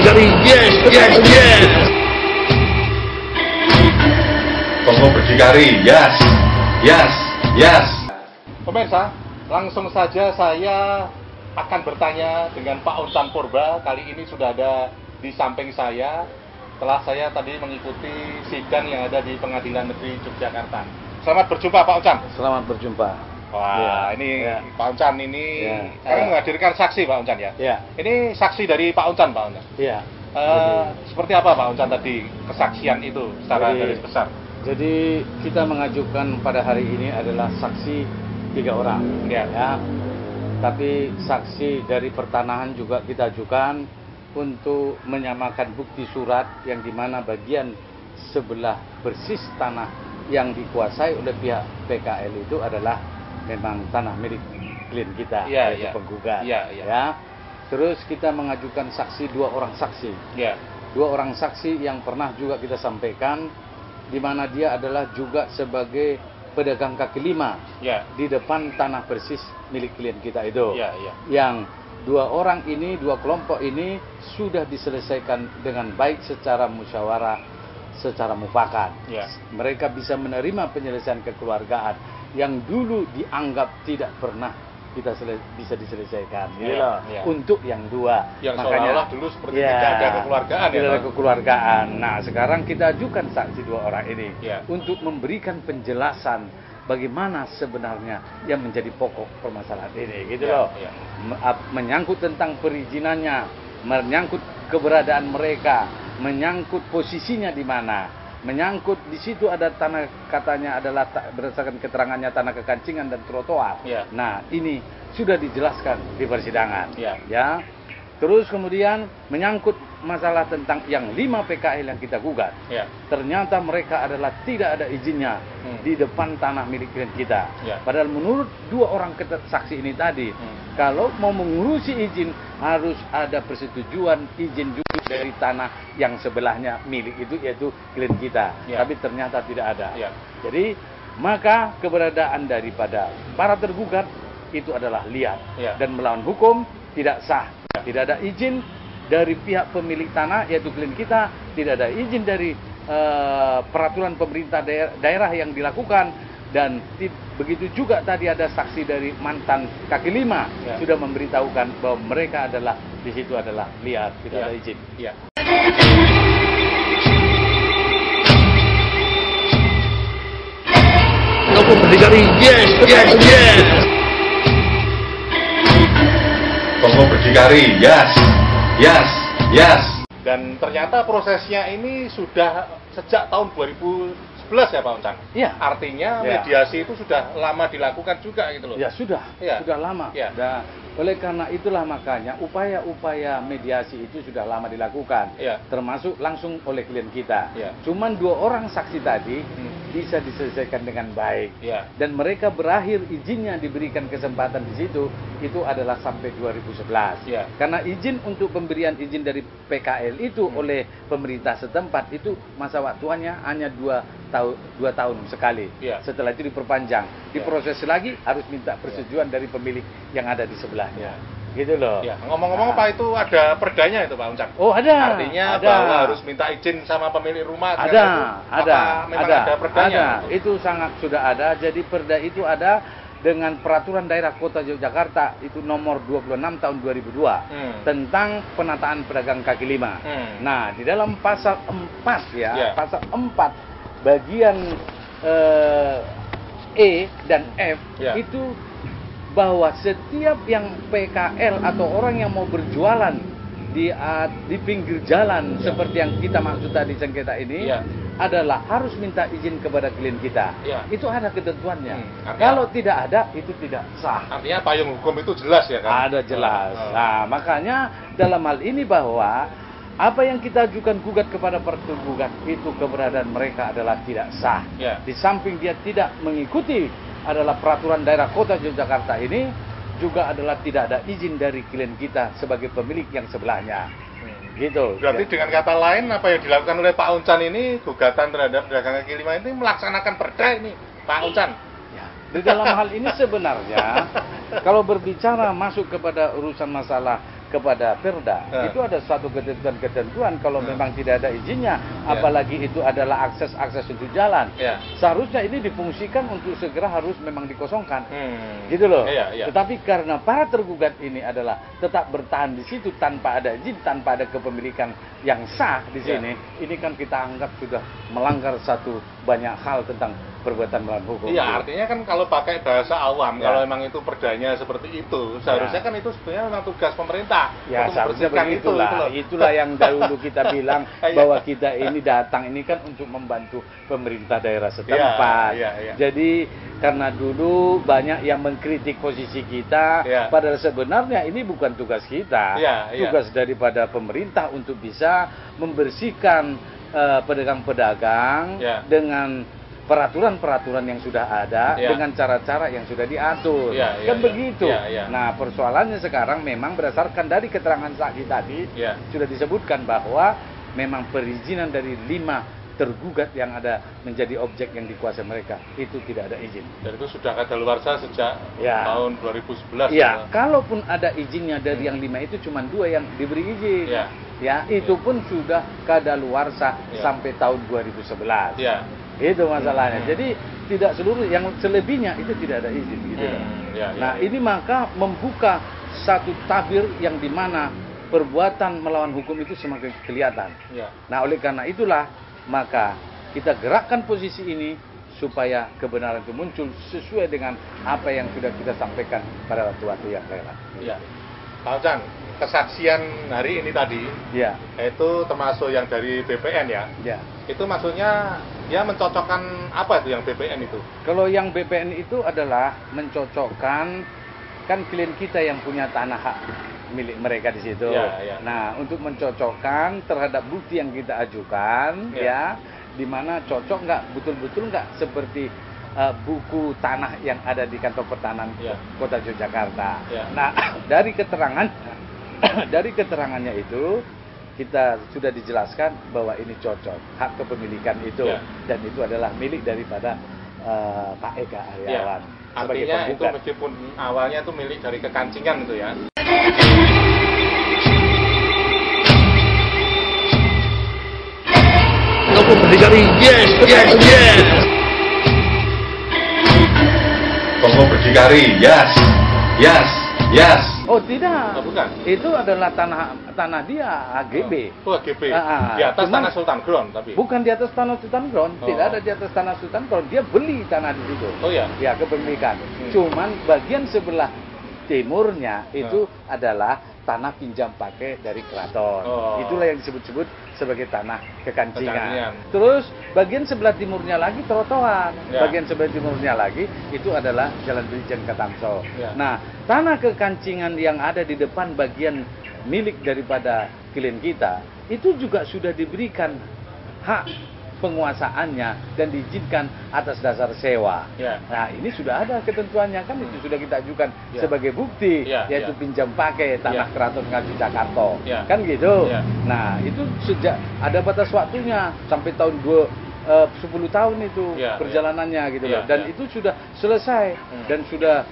berdikari, yes, yes, yes. Toko berdikari, yes, yes, yes. Pemirsa, langsung saja saya akan bertanya dengan Pak Oncan Purba. Kali ini sudah ada di samping saya setelah saya tadi mengikuti sidang yang ada di Pengadilan Negeri Yogyakarta. Selamat berjumpa Pak Oncan. Selamat berjumpa. Wah, ini Pak Oncan ini kami menghadirkan saksi Pak Oncan ya. Ya. Ini saksi dari Pak Oncan, Pak Oncan. Iya. Seperti apa Pak Oncan tadi kesaksian itu secara garis besar? Jadi kita mengajukan pada hari ini adalah saksi 3 orang. Ya. Tapi saksi dari pertanahan juga kita ajukan untuk menyamakan bukti surat yang dimana bagian sebelah persis tanah yang dikuasai oleh pihak PKL itu adalah memang tanah milik klien kita, yaitu penggugat. Ya. Terus kita mengajukan saksi 2 orang saksi. 2 orang saksi yang pernah juga kita sampaikan, di mana dia adalah juga sebagai pedagang kaki lima di depan tanah persis milik klien kita itu. Yang 2 orang ini, 2 kelompok ini sudah diselesaikan dengan baik secara musyawarah, secara mufakat. Mereka bisa menerima penyelesaian kekeluargaan yang dulu dianggap tidak pernah bisa diselesaikan. Untuk yang 2, yang makanya dulu seperti tidak ada kekeluargaan. Tidak ada kekeluargaan. Nah, sekarang kita ajukan saksi 2 orang ini untuk memberikan penjelasan bagaimana sebenarnya yang menjadi pokok permasalahan ini, menyangkut tentang perizinannya, menyangkut keberadaan mereka, menyangkut posisinya di mana, menyangkut di situ ada tanah, katanya adalah berdasarkan keterangannya tanah kekancingan dan trotoar. Nah, ini sudah dijelaskan di persidangan. Terus kemudian menyangkut masalah tentang yang 5 PKL yang kita gugat. Ternyata mereka adalah tidak ada izinnya di depan tanah milik klien kita. Padahal menurut 2 orang saksi ini tadi, kalau mau mengurusi izin harus ada persetujuan izin juga dari tanah yang sebelahnya milik itu, yaitu klien kita. Tapi ternyata tidak ada. Jadi maka keberadaan daripada para tergugat itu adalah liar dan melawan hukum, tidak sah. Tidak ada izin dari pihak pemilik tanah, yaitu klien kita, tidak ada izin dari peraturan pemerintah daerah yang dilakukan, dan begitu juga tadi ada saksi dari mantan kaki lima sudah memberitahukan bahwa mereka adalah di situ adalah liar, tidak ada izin. Toko berdikari, yes, yes, yes. Toko berdikari, yes, yes, yes. Dan ternyata prosesnya ini sudah sejak tahun 2011 ya Pak Oncan? Artinya mediasi itu sudah lama dilakukan juga gitu loh. Sudah lama. Dan oleh karena itulah makanya upaya-upaya mediasi itu sudah lama dilakukan, termasuk langsung oleh klien kita. Cuman 2 orang saksi tadi bisa diselesaikan dengan baik, dan mereka berakhir izinnya diberikan kesempatan di situ itu adalah sampai 2011. Karena izin untuk pemberian izin dari PKL itu oleh pemerintah setempat itu masa waktunya hanya 2 tahun sekali. Setelah itu diperpanjang, diproses lagi, harus minta persetujuan dari pemilik yang ada di sebelahnya. Gitu loh. Ngomong-ngomong Pak, itu ada perdanya itu Pak Oncan? Oh, ada. Artinya bahwa harus minta izin sama pemilik rumah. Ada perdanya? Itu sangat sudah ada. Jadi perda itu ada dengan peraturan daerah Kota Yogyakarta itu nomor 26 tahun 2002 tentang penataan pedagang kaki lima. Nah, di dalam pasal 4 pasal 4 bagian E dan F itu bahwa setiap yang PKL atau orang yang mau berjualan di pinggir jalan seperti yang kita maksud tadi sengketa ini adalah harus minta izin kepada klien kita. Itu ada ketentuannya. Kalau tidak ada itu tidak sah. Artinya payung hukum itu jelas ya kan? Ada jelas. Nah, makanya dalam hal ini bahwa apa yang kita ajukan gugat kepada tergugat itu keberadaan mereka adalah tidak sah. Di samping dia tidak mengikuti adalah peraturan daerah Kota Yogyakarta ini, juga adalah tidak ada izin dari klien kita sebagai pemilik yang sebelahnya. Gitu. Berarti dengan kata lain apa yang dilakukan oleh Pak Oncan ini, gugatan terhadap pedagang kaki lima ini melaksanakan perda ini Pak Oncan? Di dalam hal ini sebenarnya kalau berbicara masuk kepada urusan masalah kepada Perda, itu ada suatu ketentuan-ketentuan kalau memang tidak ada izinnya, apalagi itu adalah akses untuk jalan. Seharusnya ini difungsikan untuk segera harus memang dikosongkan, gitu loh. Tetapi karena para tergugat ini adalah tetap bertahan di situ tanpa ada izin, tanpa ada kepemilikan yang sah di sini, ini kan kita anggap sudah melanggar satu banyak hal tentang perbuatan melawan hukum. Iya, artinya kan kalau pakai bahasa awam, kalau memang itu perdanya seperti itu, seharusnya kan itu sebenarnya memang tugas pemerintah. Ya, seharusnya begitulah. Itulah yang dahulu kita bilang bahwa kita ini datang ini kan untuk membantu pemerintah daerah setempat. Jadi karena dulu banyak yang mengkritik posisi kita, padahal sebenarnya ini bukan tugas kita. Tugas daripada pemerintah untuk bisa membersihkan pedagang-pedagang dengan peraturan-peraturan yang sudah ada dengan cara-cara yang sudah diatur, begitu. Nah, persoalannya sekarang memang berdasarkan dari keterangan saksi tadi sudah disebutkan bahwa memang perizinan dari 5 tergugat yang ada menjadi objek yang dikuasai mereka itu tidak ada izin. Dan itu sudah kadaluarsa sejak tahun 2011. Ya, kalaupun ada izinnya dari yang 5 itu cuma 2 yang diberi izin. Itu pun sudah kadaluarsa sampai tahun 2011. Itu masalahnya. Jadi tidak seluruh, yang selebihnya itu tidak ada izin gitu. Nah, ini maka membuka satu tabir yang dimana perbuatan melawan hukum itu semakin kelihatan. Nah, oleh karena itulah maka kita gerakkan posisi ini supaya kebenaran itu muncul sesuai dengan apa yang sudah kita sampaikan pada waktu-waktu yang lalu. Pak Ochan, kesaksian hari ini tadi, itu termasuk yang dari BPN itu maksudnya dia mencocokkan apa itu yang BPN itu? Kalau yang BPN itu adalah mencocokkan, kan klien kita yang punya tanah hak milik mereka di situ. Nah, untuk mencocokkan terhadap bukti yang kita ajukan, di mana cocok nggak, betul-betul nggak seperti buku tanah yang ada di kantor pertanahan Kota Yogyakarta. Nah, dari keterangannya itu kita sudah dijelaskan bahwa ini cocok hak kepemilikan itu dan itu adalah milik daripada Pak Eka Aryawan. Artinya itu meskipun awalnya itu milik dari kekancingan itu ya. Kamu berdikari, yes. Kamu berdikari, yes. Oh tidak, bukan. Itu adalah tanah dia AGB. Oh AGB. Di atas tanah Sultan Ground tapi. Bukan di atas tanah Sultan Ground, tidak ada di atas tanah Sultan Ground. Dia beli tanah di situ. Ya, kepemilikan. Cuman bagian sebelah timurnya itu adalah tanah pinjam pakai dari keraton. Itulah yang disebut-sebut sebagai tanah kekancingan. Terus bagian sebelah timurnya lagi trotoar. Bagian sebelah timurnya lagi itu adalah Jalan Brigjen Katamso. Nah, tanah kekancingan yang ada di depan bagian milik daripada klien kita itu juga sudah diberikan hak penguasaannya dan diizinkan atas dasar sewa. Nah, ini sudah ada ketentuannya kan, itu sudah kita ajukan sebagai bukti, yaitu pinjam pakai tanah Keraton Ngaji Jakarta. Kan gitu. Nah, itu sejak ada batas waktunya sampai tahun 10 tahun itu perjalanannya gitu loh. Dan itu sudah selesai dan sudah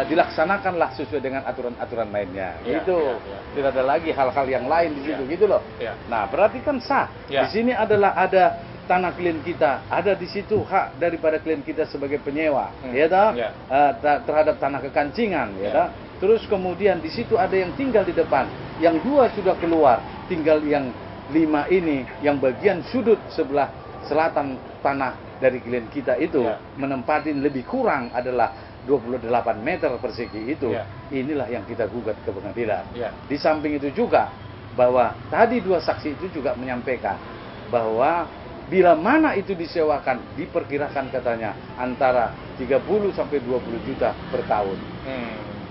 dilaksanakanlah sesuai dengan aturan-aturan lainnya. Gitu. Tidak ada lagi hal-hal yang lain di situ gitu loh. Nah, berarti kan sah. Di sini adalah ada tanah klien kita, ada di situ hak daripada klien kita sebagai penyewa, terhadap tanah kekancingan, Terus kemudian di situ ada yang tinggal di depan, yang 2 sudah keluar, tinggal yang 5 ini, yang bagian sudut sebelah selatan tanah dari klien kita itu menempatin lebih kurang adalah 28 meter persegi itu. Inilah yang kita gugat ke pengadilan. Di samping itu juga bahwa tadi 2 saksi itu juga menyampaikan bahwa bila mana itu disewakan, diperkirakan katanya antara 30 sampai 20 juta per tahun.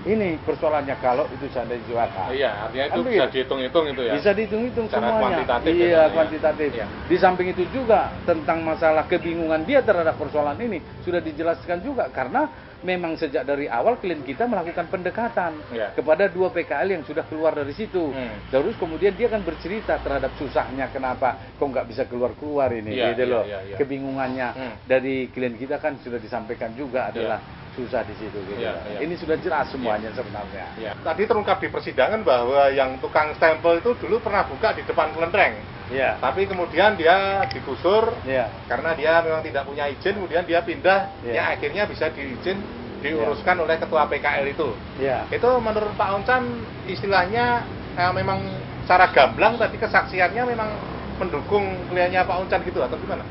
Ini persoalannya kalau itu seandainya disewakan. Artinya itu bisa dihitung-hitung itu ya. Bisa dihitung-hitung semuanya. Kuantitatif. Kuantitatif. Di samping itu juga tentang masalah kebingungan dia terhadap persoalan ini sudah dijelaskan juga karena memang sejak dari awal klien kita melakukan pendekatan kepada 2 PKL yang sudah keluar dari situ. Terus kemudian dia kan bercerita terhadap susahnya kenapa kok nggak bisa keluar ini, gitu loh. Kebingungannya dari klien kita kan sudah disampaikan juga adalah susah di situ gitu. Ya, ya. Ini sudah jelas semuanya sebenarnya. Ya. Tadi terungkap di persidangan bahwa yang tukang stempel itu dulu pernah buka di depan kelenteng. Ya. Tapi kemudian dia digusur Ya. karena dia memang tidak punya izin, kemudian dia pindah, Ya. ya akhirnya bisa diuruskan oleh ketua PKL itu. Ya. Itu menurut Pak Oncan istilahnya memang secara gamblang tadi kesaksiannya memang mendukung kliennya Pak Oncan gitu atau gimana?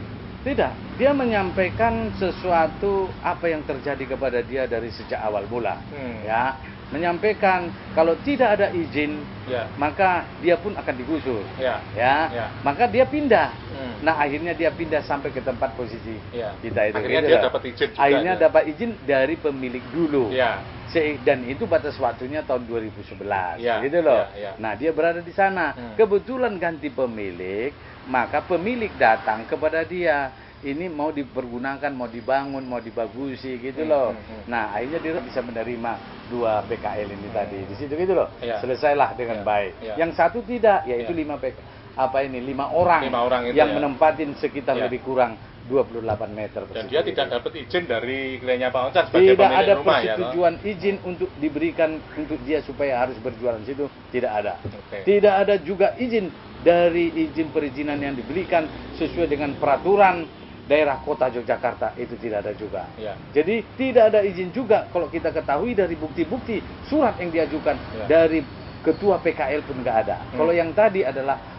Tidak, dia menyampaikan sesuatu apa yang terjadi kepada dia dari sejak awal mula. Ya, menyampaikan kalau tidak ada izin, Ya. maka dia pun akan digusur. Ya. Ya, Ya. maka dia pindah. Nah, akhirnya dia pindah sampai ke tempat posisi Ya. kita itu. Akhirnya gitu dia loh. dapat izin juga. Akhirnya ya. dapat izin dari pemilik dulu. Ya. Dan itu batas waktunya tahun 2011, Ya, gitu loh. ya, ya. Nah, dia berada di sana. Kebetulan ganti pemilik, maka pemilik datang kepada dia. Ini mau dipergunakan, mau dibangun, mau dibagusi, gitu loh. Nah, akhirnya dia bisa menerima 2 PKL ini tadi di situ, gitu loh. Ya. Selesailah dengan Ya, baik. ya. Yang satu tidak, yaitu Ya. 5 orang, 5 orang itu yang ya. menempatin sekitar Ya. lebih kurang 28 meter. Dan persegi dia gitu. tidak dapat izin dari kliennya Pak Oncan sebagai Tidak pemilik ada rumah ya. toh? persetujuan izin untuk diberikan untuk dia supaya harus berjualan di situ, tidak ada. Oke. Tidak ada juga izin dari izin perizinan yang diberikan sesuai dengan peraturan daerah kota Yogyakarta, itu tidak ada juga. Ya. Jadi tidak ada izin juga kalau kita ketahui dari bukti-bukti surat yang diajukan Ya. dari ketua PKL pun nggak ada. Kalau yang tadi adalah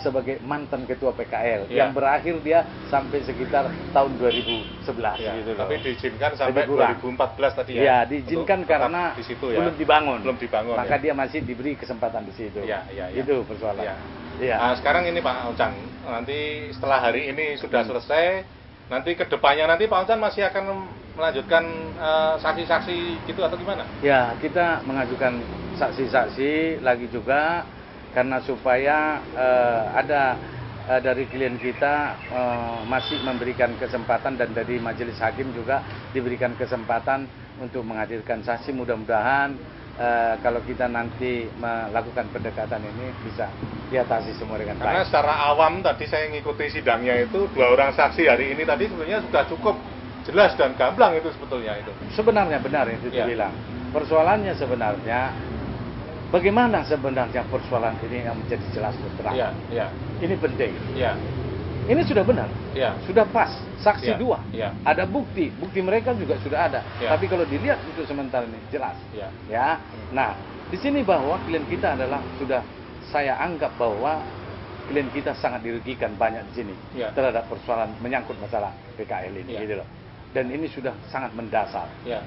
sebagai mantan ketua PKL Ya. yang berakhir dia sampai sekitar tahun 2011 Ya, gitu loh. tapi diizinkan sampai Lebih kurang. 2014 tadi ya. Ya, diizinkan Untuk tetap karena di situ ya. belum dibangun. Belum dibangun. Maka ya. dia masih diberi kesempatan di situ. Ya, ya, ya. Itu persoalan. Ya. Iya. Nah, sekarang ini Pak Oncan, nanti setelah hari ini sudah selesai, nanti kedepannya nanti Pak Oncan masih akan melanjutkan saksi-saksi gitu atau gimana? Ya, kita mengajukan saksi-saksi lagi juga karena supaya ada dari klien kita masih memberikan kesempatan dan dari majelis hakim juga diberikan kesempatan untuk menghadirkan saksi. Mudah-mudahan kalau kita nanti melakukan pendekatan ini bisa diatasi semua dengan Karena baik. secara awam tadi saya mengikuti sidangnya itu 2 orang saksi hari ini tadi sebenarnya sudah cukup jelas dan gamblang itu sebetulnya itu. Sebenarnya benar itu Ya. dibilang. Persoalannya sebenarnya bagaimana sebenarnya persoalan ini yang menjadi jelas dan terang. Iya, iya, Ini penting. iya, Ini sudah benar. iya. Sudah pas. Saksi Ya, 2. ya. Ada bukti. Bukti mereka juga sudah ada. Ya. Tapi kalau dilihat untuk sementara ini jelas. Iya. Ya. Nah, di sini bahwa klien kita adalah sudah saya anggap bahwa klien kita sangat dirugikan banyak di sini Ya. terhadap persoalan menyangkut masalah PKL ini Ya. gitu loh. Dan ini sudah sangat mendasar. Ya.